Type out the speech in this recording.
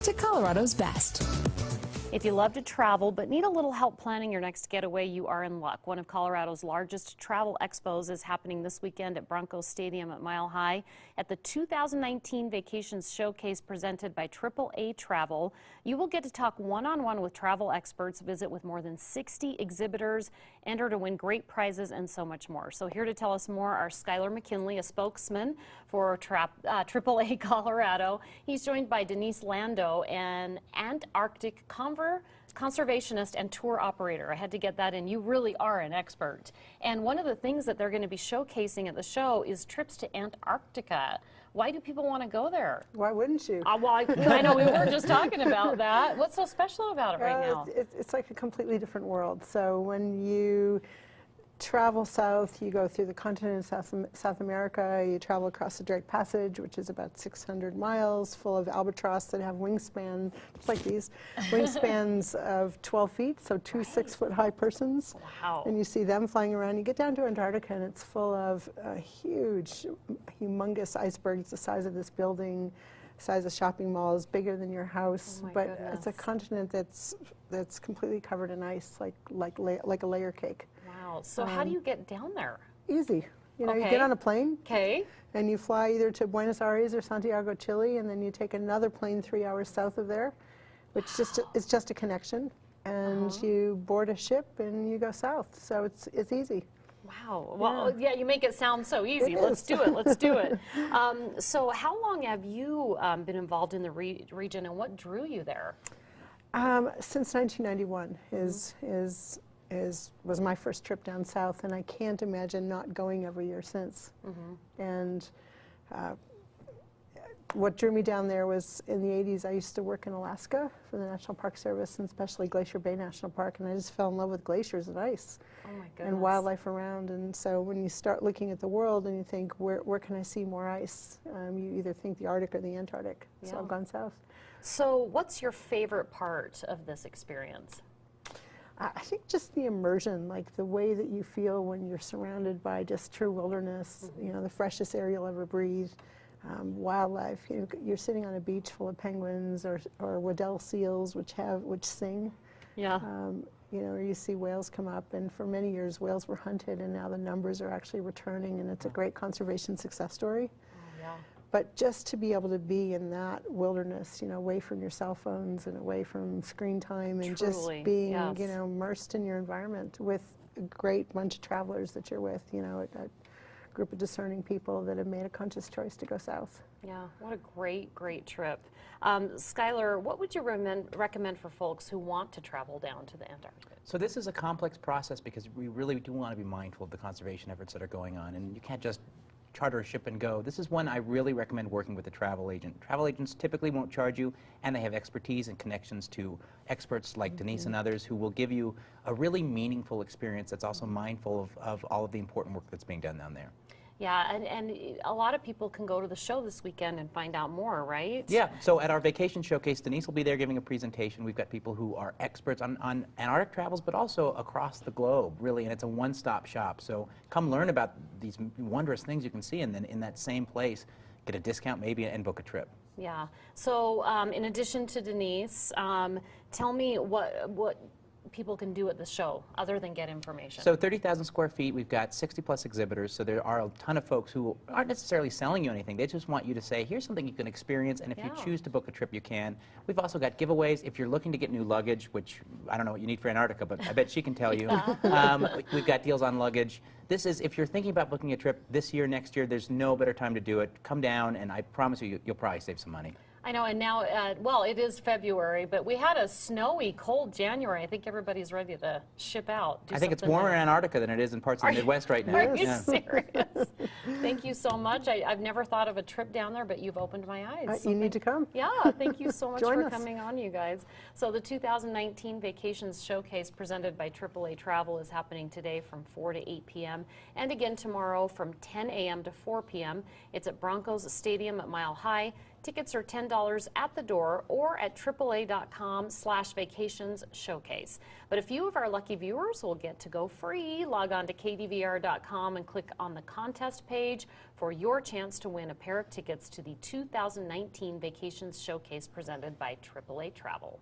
to Colorado's best. If you love to travel but need a little help planning your next getaway, you are in luck. One of Colorado's largest travel expos is happening this weekend at Broncos Stadium at Mile High. At the 2019 Vacation Showcase presented by AAA Travel, you will get to talk one-on-one with travel experts, visit with more than 60 exhibitors, enter to win great prizes, and so much more. So here to tell us more are Skylar McKinley, a spokesman for AAA Colorado. He's joined by Denise Lando, an Antarctic conservationist and tour operator. I had to get that in. You really are an expert. And one of the things that they're going to be showcasing at the show is trips to Antarctica. Why do people want to go there? Why wouldn't you? Well, I know we were just talking about that. What's so special about it right now? It's like a completely different world. So when you travel south, you go through the continent of South America, you travel across the Drake Passage, which is about 600 miles, full of albatross that have wingspan, just like these, wingspans of 12 feet, so two 6-foot-high persons. Wow. And you see them flying around. You get down to Antarctica, and it's full of huge, humongous icebergs the size of this building, size of shopping malls, bigger than your house. Oh my but goodness. It's a continent that's completely covered in ice, like a layer cake. Wow. So how do you get down there? Easy. You know, you get on a plane. Okay. And you fly either to Buenos Aires or Santiago, Chile, and then you take another plane 3 hours south of there, which it's just a connection. And you board a ship and you go south. So it's easy. Wow. Well, yeah, you make it sound so easy. Let's do it. Let's do it. So how long have you been involved in the region, and what drew you there? Since 1991 was my first trip down south, and I can't imagine not going every year since. And what drew me down there was in the 80s, I used to work in Alaska for the National Park Service, and especially Glacier Bay National Park, and I just fell in love with glaciers and ice. Oh my goodness. And wildlife around. And so when you start looking at the world and you think, where can I see more ice? You either think the Arctic or the Antarctic. Yeah. So I've gone south. So what's your favorite part of this experience? I think just the immersion, like the way that you feel when you're surrounded by just true wilderness, you know, the freshest air you'll ever breathe, wildlife. You're sitting on a beach full of penguins or Waddell seals, which sing. Yeah. You know, you see whales come up, and for many years whales were hunted, and now the numbers are actually returning, and it's a great conservation success story. Yeah. But just to be able to be in that wilderness, you know, away from your cell phones and away from screen time, and just being, you know, immersed in your environment with a great bunch of travelers that you're with, you know, a group of discerning people that have made a conscious choice to go south. Yeah, what a great, great trip. Skylar, what would you recommend for folks who want to travel down to the Antarctic? So this is a complex process because we really do want to be mindful of the conservation efforts that are going on, and you can't just charter a ship and go. This is one I really recommend working with a travel agent. Travel agents typically won't charge you, and they have expertise and connections to experts like Denise and others who will give you a really meaningful experience that's also mindful of all of the important work that's being done down there. Yeah, and a lot of people can go to the show this weekend and find out more, right? Yeah, so at our vacation showcase, Denise will be there giving a presentation. We've got people who are experts on Antarctic travels, but also across the globe, really, and it's a one-stop shop. So come learn about these wondrous things you can see, and then in that same place, get a discount maybe and book a trip. Yeah, so in addition to Denise, tell me what people can do at the show other than get information. So 30,000 square feet, we've got 60+ exhibitors, so there are a ton of folks who aren't necessarily selling you anything. They just want you to say, here's something you can experience, and if you choose to book a trip, you can. We've also got giveaways. If you're looking to get new luggage, which I don't know what you need for Antarctica, but I bet she can tell you. We've got deals on luggage. This is, if you're thinking about booking a trip this year, next year, there's no better time to do it. Come down, and I promise you, you'll probably save some money. I know, and now, well, it is February, but we had a snowy, cold January. I think everybody's ready to ship out. I think it's warmer in Antarctica than it is in parts of the Midwest right now. Are you serious? Thank you so much. I've never thought of a trip down there, but you've opened my eyes. So you need to come. Yeah, thank you so much for coming on, you guys. So the 2019 Vacations Showcase presented by AAA Travel is happening today from 4 to 8 p.m. and again tomorrow from 10 a.m. to 4 p.m. It's at Broncos Stadium at Mile High. Tickets are $10 at the door or at AAA.com/vacations showcase. But a few of our lucky viewers will get to go free. Log on to KDVR.com and click on the contest page for your chance to win a pair of tickets to the 2019 Vacations Showcase presented by AAA Travel.